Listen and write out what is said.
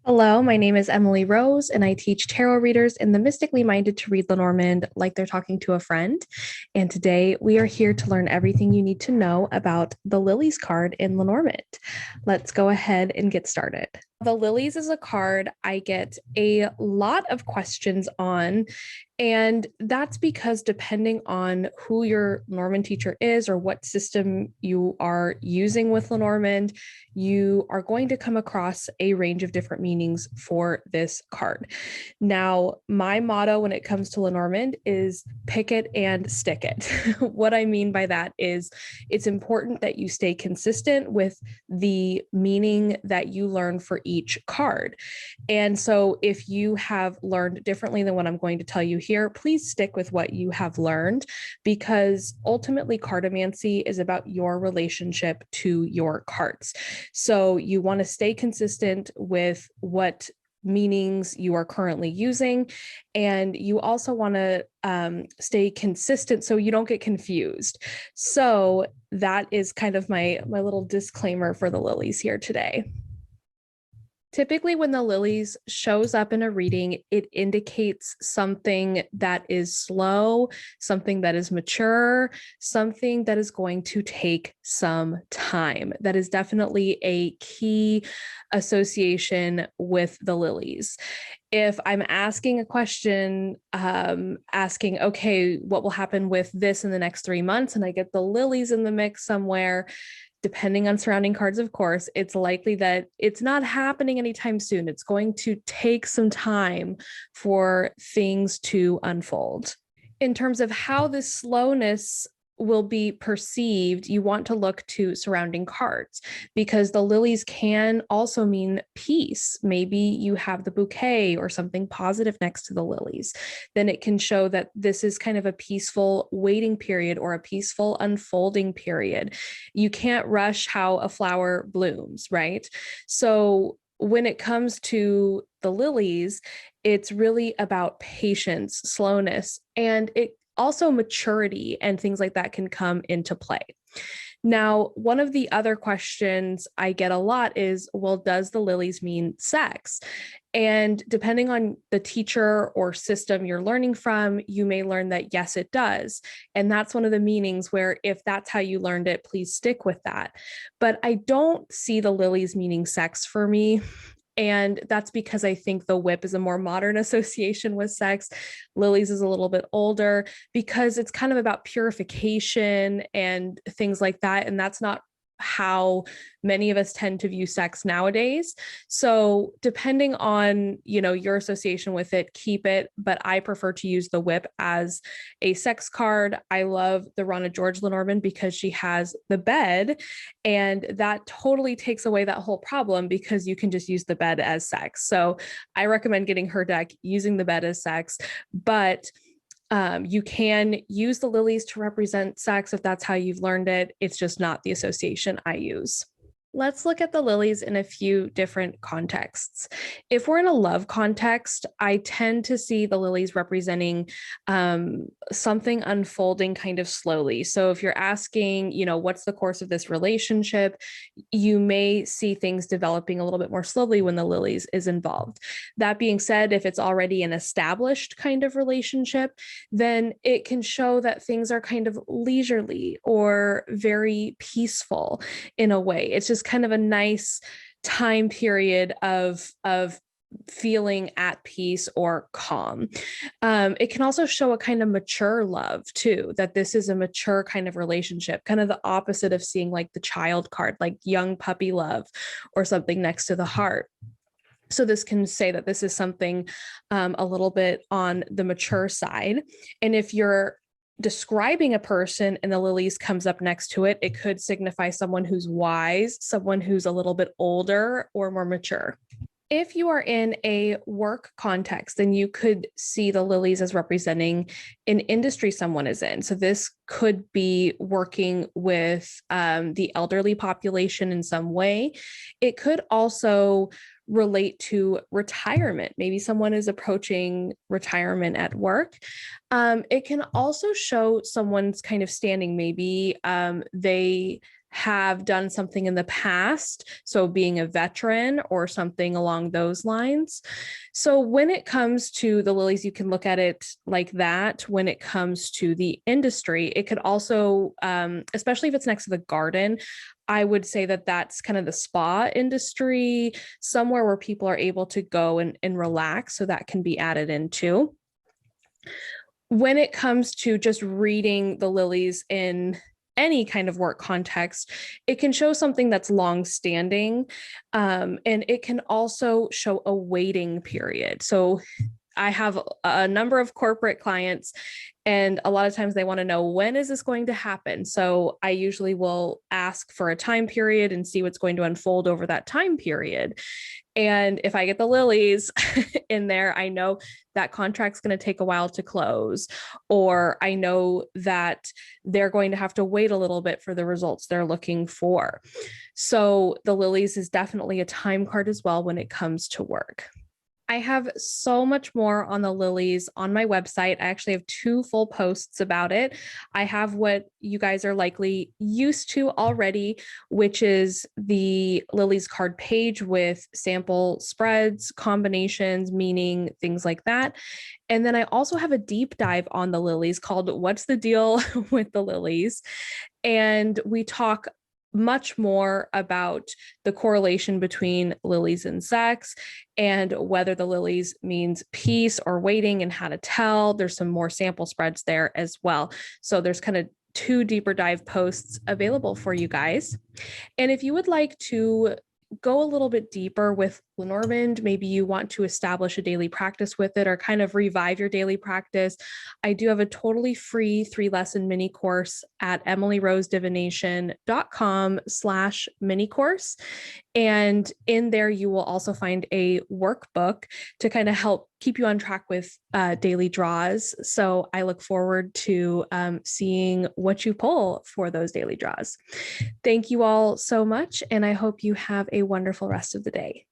Hello, my name is Emily Rose, and I teach tarot readers in the Mystically Minded to read Lenormand like they're talking to a friend. And today we are here to learn everything you need to know about the Lilies card in Lenormand. Let's go ahead and get started. The Lilies is a card I get a lot of questions on, and that's because depending on who your Lenormand teacher is or what system you are using with Lenormand, you are going to come across a range of different meanings for this card. Now, my motto when it comes to Lenormand is pick it and stick it. What I mean by that is it's important that you stay consistent with the meaning that you learn for each card. And so if you have learned differently than what I'm going to tell you here, please stick with what you have learned, because ultimately cartomancy is about your relationship to your cards. So you want to stay consistent with what meanings you are currently using, and you also want to stay consistent so you don't get confused. So that is kind of my little disclaimer for the Lilies here today. Typically, when the Lilies shows up in a reading, it indicates something that is slow, something that is mature, something that is going to take some time. That is definitely a key association with the Lilies. If I'm asking a question, asking, okay, what will happen with this in the next 3 months, and I get the Lilies in the mix somewhere, depending on surrounding cards, of course, it's likely that it's not happening anytime soon. It's going to take some time for things to unfold. In terms of how this slowness will be perceived, you want to look to surrounding cards, because the lilies can also mean peace. Maybe you have the bouquet or something positive next to the lilies. Then it can show that this is kind of a peaceful waiting period or a peaceful unfolding period. You can't rush how a flower blooms, right? So when it comes to the lilies, it's really about patience, slowness, and it also maturity and things like that can come into play. Now, one of the other questions I get a lot is, well, does the lilies mean sex? And depending on the teacher or system you're learning from, you may learn that yes, it does. And that's one of the meanings where if that's how you learned it, please stick with that. But I don't see the lilies meaning sex for me. And that's because I think the whip is a more modern association with sex. Lilies is a little bit older because it's kind of about purification and things like that. And that's not how many of us tend to view sex nowadays. So depending on, your association with it, keep it. But I prefer to use the whip as a sex card. I love the Rana Lenormand because she has the bed, and that totally takes away that whole problem because you can just use the bed as sex. So I recommend getting her deck using the bed as sex, but you can use the lilies to represent sex if that's how you've learned it. It's just not the association I use. Let's look at the lilies in a few different contexts. If we're in a love context, I tend to see the lilies representing something unfolding kind of slowly. So if you're asking, what's the course of this relationship, you may see things developing a little bit more slowly when the lilies is involved. That being said, if it's already an established kind of relationship, then it can show that things are kind of leisurely or very peaceful in a way. It's just kind of a nice time period of feeling at peace or calm. It can also show a kind of mature love too, that this is a mature kind of relationship, kind of the opposite of seeing like the child card, like young puppy love or something next to the heart. So this can say that this is something a little bit on the mature side. And if you're describing a person and the lilies comes up next to it, it could signify someone who's wise, someone who's a little bit older or more mature. If you are in a work context, then you could see the lilies as representing an industry someone is in. So this could be working with the elderly population in some way. It could also relate to retirement. Maybe someone is approaching retirement at work. It can also show someone's kind of standing. Maybe they have done something in the past, so being a veteran or something along those lines. So when it comes to the lilies, you can look at it like that. When it comes to the industry, it could also, especially if it's next to the garden, I would say that that's kind of the spa industry, somewhere where people are able to go and relax. So that can be added into. When it comes to just reading the lilies in any kind of work context, it can show something that's long standing, and it can also show a waiting period. So I have a number of corporate clients, and a lot of times they want to know, when is this going to happen? So I usually will ask for a time period and see what's going to unfold over that time period. And if I get the lilies in there, I know that contract's going to take a while to close, or I know that they're going to have to wait a little bit for the results they're looking for. So the lilies is definitely a time card as well when it comes to work. I have so much more on the lilies on my website. I actually have 2 full posts about it. I have what you guys are likely used to already, which is the lilies card page with sample spreads, combinations, meaning, things like that. And then I also have a deep dive on the lilies called What's the Deal with the Lilies? And we talk much more about the correlation between lilies and sex, and whether the lilies means peace or waiting and how to tell. There's some more sample spreads there as well. So there's kind of 2 deeper dive posts available for you guys. And if you would like to go a little bit deeper with Lenormand, maybe you want to establish a daily practice with it or kind of revive your daily practice, I do have a totally free 3-lesson mini course at emilyrosedivination.com/mini course. And in there, you will also find a workbook to kind of help keep you on track with daily draws. So I look forward to seeing what you pull for those daily draws. Thank you all so much, and I hope you have a wonderful rest of the day.